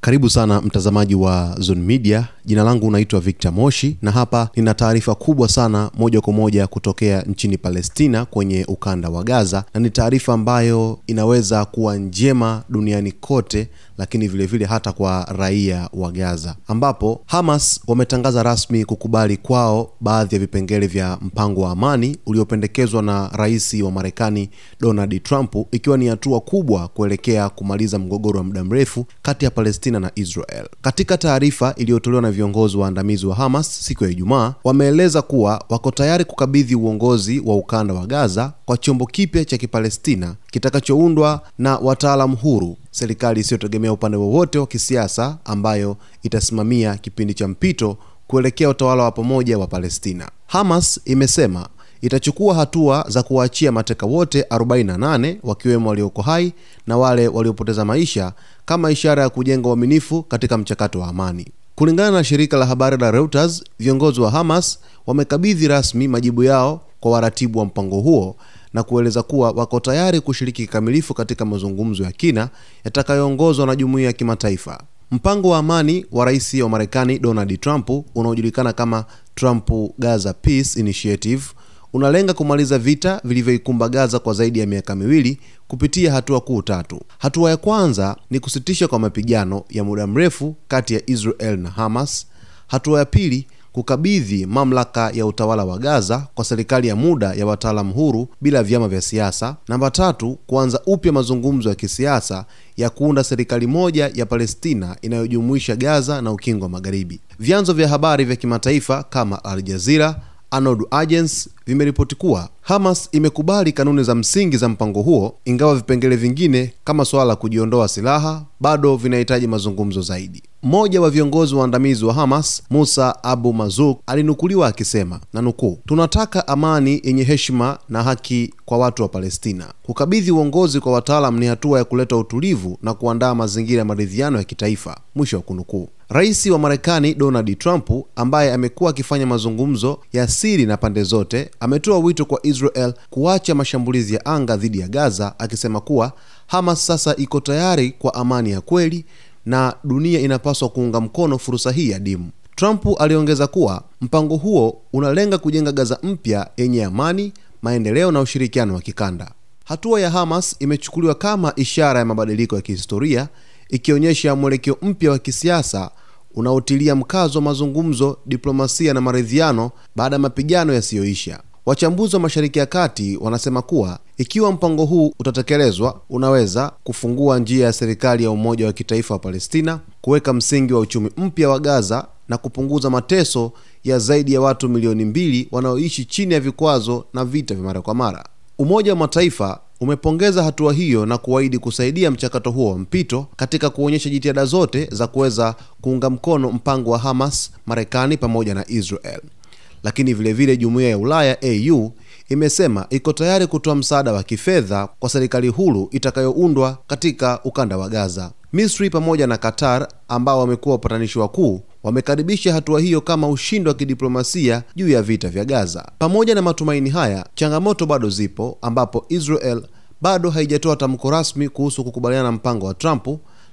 Karibu sana mtazamaji wa Zone Media. Jina langu naitwa Victor Moshi na hapa nina taarifa kubwa sana moja kwa moja kutokea nchini Palestina kwenye ukanda wa Gaza, na ni taarifa ambayo inaweza kuwa njema duniani kote, lakini vile vile hata kwa raia wa Gaza, ambapo Hamas wametangaza rasmi kukubali kwao baadhi ya vipengele vya mpango wa amani uliopendekezwa na rais wa Marekani Donald Trump, ikiwa ni hatua kubwa kuelekea kumaliza mgogoro wa muda mrefu kati ya Palestina na Israel. Katika taarifa iliyotolewa na viongozi waandamizi wa Hamas siku ya Ijumaa, wameeleza kuwa wako tayari kukabidhi uongozi wa ukanda wa Gaza kwa chombo kipya cha Kipalestina kitakachoundwa na wataalamu huru, serikali isiyotegemea upande wowote wa kisiasa, ambayo itasimamia kipindi cha mpito kuelekea utawala wa pamoja wa Palestina. Hamas imesema itachukua hatua za kuachia mateka wote 48 wakiwemo walioko hai na wale waliopoteza maisha kama ishara ya kujenga uaminifu katika mchakato wa amani. Kulingana na shirika la habari la Reuters, viongozi wa Hamas wamekabidhi rasmi majibu yao kwa waratibu wa mpango huo na kueleza kuwa wako tayari kushiriki kikamilifu katika mazungumzo ya kina yatakayoongozwa na jumuiya ya kimataifa. Mpango wa amani wa rais wa Marekani Donald Trump, unaojulikana kama Trump Gaza Peace Initiative, unalenga kumaliza vita vilivyoikumba Gaza kwa zaidi ya miaka miwili kupitia hatua kuu tatu. Hatua ya kwanza ni kusitisha kwa mapigano ya muda mrefu kati ya Israel na Hamas. Hatua ya pili, kukabidhi mamlaka ya utawala wa Gaza kwa serikali ya muda ya wataalamu huru bila vyama vya siasa. Namba 3, kuanza upya mazungumzo ya kisiasa ya kuunda serikali moja ya Palestina inayojumuisha Gaza na Ukingo wa Magharibi. Vyanzo vya habari vya kimataifa kama Al Jazeera, Anadolu Agency vimeripoti kuwa Hamas imekubali kanuni za msingi za mpango huo, ingawa vipengele vingine kama swala la kujiondoa silaha bado vinahitaji mazungumzo zaidi. Mmoja wa viongozi waandamizi wa Hamas, Musa Abu Mazuk, alinukuliwa akisema, na nukuu, "Tunataka amani yenye heshima na haki kwa watu wa Palestina. Kukabidhi uongozi kwa wataalamu ni hatua ya kuleta utulivu na kuandaa mazingira ya maridhiano ya kitaifa." Mwisho wa kunukuu. Rais wa Marekani Donald Trump, ambaye amekuwa akifanya mazungumzo ya siri na pande zote, ametoa wito kwa Israel kuacha mashambulizi ya anga dhidi ya Gaza, akisema kuwa Hamas sasa iko tayari kwa amani ya kweli na dunia inapaswa kuunga mkono fursa hii adimu. Trump aliongeza kuwa mpango huo unalenga kujenga Gaza mpya yenye amani, maendeleo na ushirikiano wa kikanda. Hatua ya Hamas imechukuliwa kama ishara ya mabadiliko ya kihistoria, ikionyesha mwelekeo mpya wa kisiasa unaotilia mkazo mazungumzo, diplomasia na maridhiano baada ya mapigano yasiyoisha. Wachambuzi wa Mashariki ya Kati wanasema kuwa ikiwa mpango huu utatekelezwa, unaweza kufungua njia ya serikali ya umoja wa kitaifa wa Palestina, kuweka msingi wa uchumi mpya wa Gaza na kupunguza mateso ya zaidi ya watu milioni 2 wanaoishi chini ya vikwazo na vita vya mara kwa mara. Umoja wa Mataifa umepongeza hatua hiyo na kuahidi kusaidia mchakato huo wa mpito katika kuonyesha jitihada zote za kuweza kuunga mkono mpango wa Hamas, Marekani pamoja na Israel. Lakini vile vile Jumuiya ya Ulaya EU imesema iko tayari kutoa msaada wa kifedha kwa serikali huru itakayoundwa katika ukanda wa Gaza. Misri pamoja na Qatar, ambao wamekuwa wapatanishi wakuu, wamekaribisha hatua hiyo kama ushindi wa kidiplomasia juu ya vita vya Gaza. Pamoja na matumaini haya, changamoto bado zipo, ambapo Israel bado haijatoa tamko rasmi kuhusu kukubaliana na mpango wa Trump,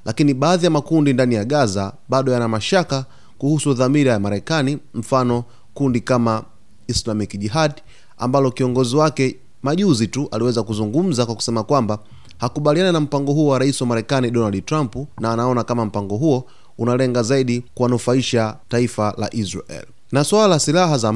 lakini baadhi ya makundi ndani ya Gaza bado yana mashaka kuhusu dhamira ya Marekani, mfano kundi kama Islamic Jihad ambalo kiongozi wake majuzi tu aliweza kuzungumza kwa kusema kwamba hakubaliana na mpango huo wa rais wa Marekani Donald Trump, na anaona kama mpango huo unalenga zaidi kuwanufaisha taifa la Israel. Na swala la silaha za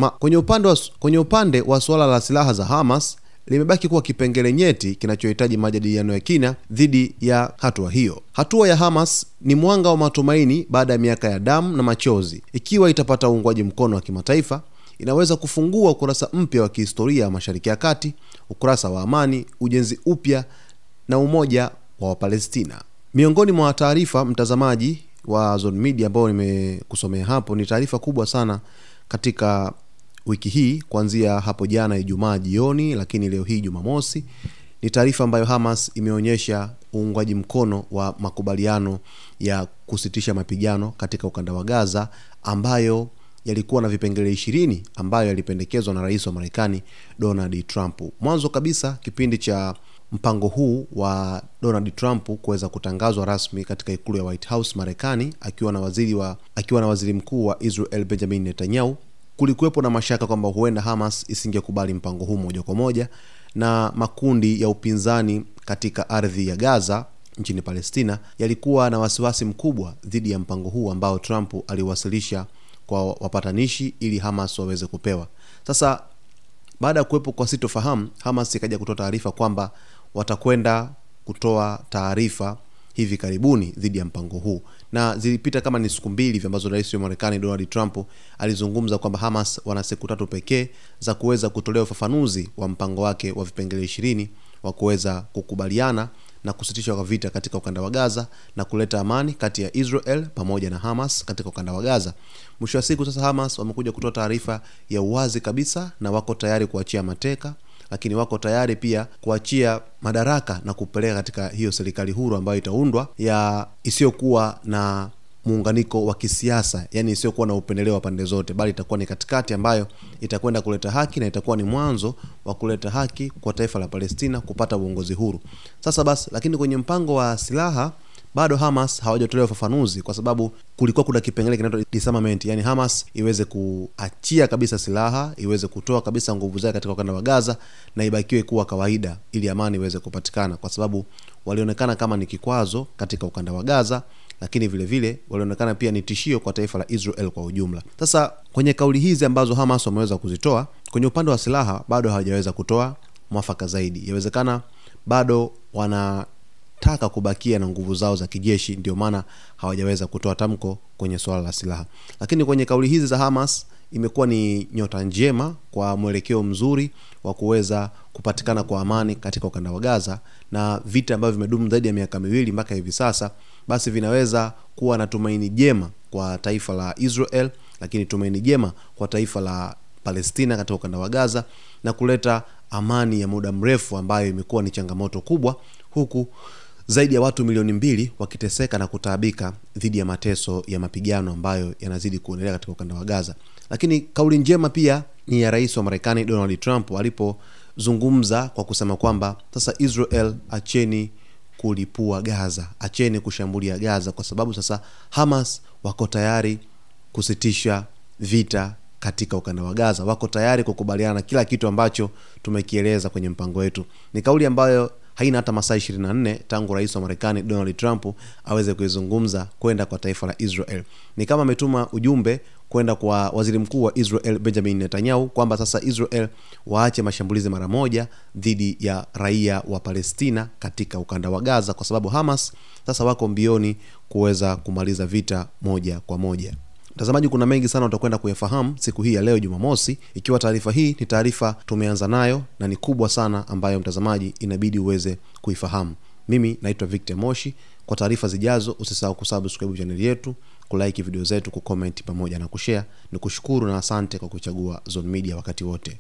kwenye upande wa swala la silaha za Hamas limebaki kuwa kipengele nyeti kinachohitaji majadiliano ya kina dhidi ya hatua hiyo. Hatua ya Hamas ni mwanga wa matumaini baada ya miaka ya damu na machozi. Ikiwa itapata uungwaji mkono wa kimataifa, inaweza kufungua ukurasa mpya wa kihistoria wa Mashariki ya Kati, ukurasa wa amani, ujenzi upya na umoja wa Palestina. Miongoni mwa taarifa, mtazamaji wa Zone Media, ambao nimekusomea hapo, ni taarifa kubwa sana katika wiki hii kuanzia hapo jana Ijumaa jioni, lakini leo hii Jumamosi, ni taarifa ambayo Hamas imeonyesha uungwaji mkono wa makubaliano ya kusitisha mapigano katika ukanda wa Gaza, ambayo yalikuwa na vipengele 20 ambayo yalipendekezwa na rais wa Marekani Donald Trump. Mwanzo kabisa, kipindi cha mpango huu wa Donald Trump kuweza kutangazwa rasmi katika ikulu ya White House Marekani, akiwa na waziri mkuu wa Israel Benjamin Netanyahu, kulikuwepo na mashaka kwamba huenda Hamas isingekubali mpango huu moja kwa moja, na makundi ya upinzani katika ardhi ya Gaza nchini Palestina yalikuwa na wasiwasi mkubwa dhidi ya mpango huu ambao Trump aliwasilisha kwa wapatanishi ili Hamas waweze kupewa. Sasa baada ya kuwepo kwa sitofahamu, Hamas ikaja kutoa taarifa kwamba watakwenda kutoa taarifa hivi karibuni dhidi ya mpango huu, na zilipita kama ni siku mbili hivi ambazo rais wa Marekani Donald Trump alizungumza kwamba Hamas wana siku 3 pekee za kuweza kutolea ufafanuzi wa mpango wake wa vipengele 20 wa kuweza kukubaliana na kusitisha kwa vita katika ukanda wa Gaza na kuleta amani kati ya Israel pamoja na Hamas katika ukanda wa Gaza. Mwisho wa siku sasa Hamas wamekuja kutoa taarifa ya uwazi kabisa, na wako tayari kuachia mateka, lakini wako tayari pia kuachia madaraka na kupeleka katika hiyo serikali huru ambayo itaundwa ya isiyokuwa na muunganiko wa kisiasa, yani isiyokuwa na upendeleo wa pande zote, bali itakuwa ni katikati ambayo itakwenda kuleta haki na itakuwa ni mwanzo wa kuleta haki kwa taifa la Palestina kupata uongozi huru. Sasa basi, lakini kwenye mpango wa silaha bado Hamas hawajatolewa ufafanuzi, kwa sababu kulikuwa kuna kipengele kinaitwa disarmament, yani Hamas iweze kuachia kabisa silaha, iweze kutoa kabisa nguvu zake katika ukanda wa Gaza na ibakiwe kuwa kawaida ili amani iweze kupatikana, kwa sababu walionekana kama ni kikwazo katika ukanda wa Gaza, lakini vile vile walionekana pia ni tishio kwa taifa la Israel kwa ujumla. Sasa kwenye kauli hizi ambazo Hamas wameweza kuzitoa, kwenye upande wa silaha bado hawajaweza kutoa mwafaka zaidi. Yawezekana bado wanataka kubakia na nguvu zao za kijeshi, ndio maana hawajaweza kutoa tamko kwenye swala la silaha. Lakini kwenye kauli hizi za Hamas imekuwa ni nyota njema kwa mwelekeo mzuri wa kuweza kupatikana kwa amani katika ukanda wa Gaza, na vita ambavyo vimedumu zaidi ya miaka 2 mpaka hivi sasa basi vinaweza kuwa na tumaini jema kwa taifa la Israel, lakini tumaini jema kwa taifa la Palestina katika ukanda wa Gaza, na kuleta amani ya muda mrefu ambayo imekuwa ni changamoto kubwa, huku zaidi ya watu milioni 2 wakiteseka na kutaabika dhidi ya mateso ya mapigano ambayo yanazidi kuendelea katika ukanda wa Gaza. Lakini kauli njema pia ni ya rais wa Marekani Donald Trump alipozungumza kwa kusema kwamba sasa Israel, acheni kulipua Gaza, acheni kushambulia Gaza, kwa sababu sasa Hamas wako tayari kusitisha vita katika ukanda wa Gaza, wako tayari kukubaliana kila kitu ambacho tumekieleza kwenye mpango wetu. Ni kauli ambayo haina hata masaa 24 tangu rais wa Marekani Donald Trump aweze kuizungumza kwenda kwa taifa la Israel. Ni kama ametuma ujumbe kwenda kwa waziri mkuu wa Israel Benjamin Netanyahu kwamba sasa Israel waache mashambulizi mara moja dhidi ya raia wa Palestina katika ukanda wa Gaza, kwa sababu Hamas sasa wako mbioni kuweza kumaliza vita moja kwa moja. Mtazamaji, kuna mengi sana utakwenda kuyafahamu siku hii ya leo Jumamosi, ikiwa taarifa hii ni taarifa tumeanza nayo na ni kubwa sana ambayo mtazamaji inabidi uweze kuifahamu. Mimi naitwa Victor Moshi. Kwa taarifa zijazo usisahau kusubscribe channel yetu, kulike video zetu, kucomment pamoja na kushare. Nikushukuru na asante kwa kuchagua Zone Media wakati wote.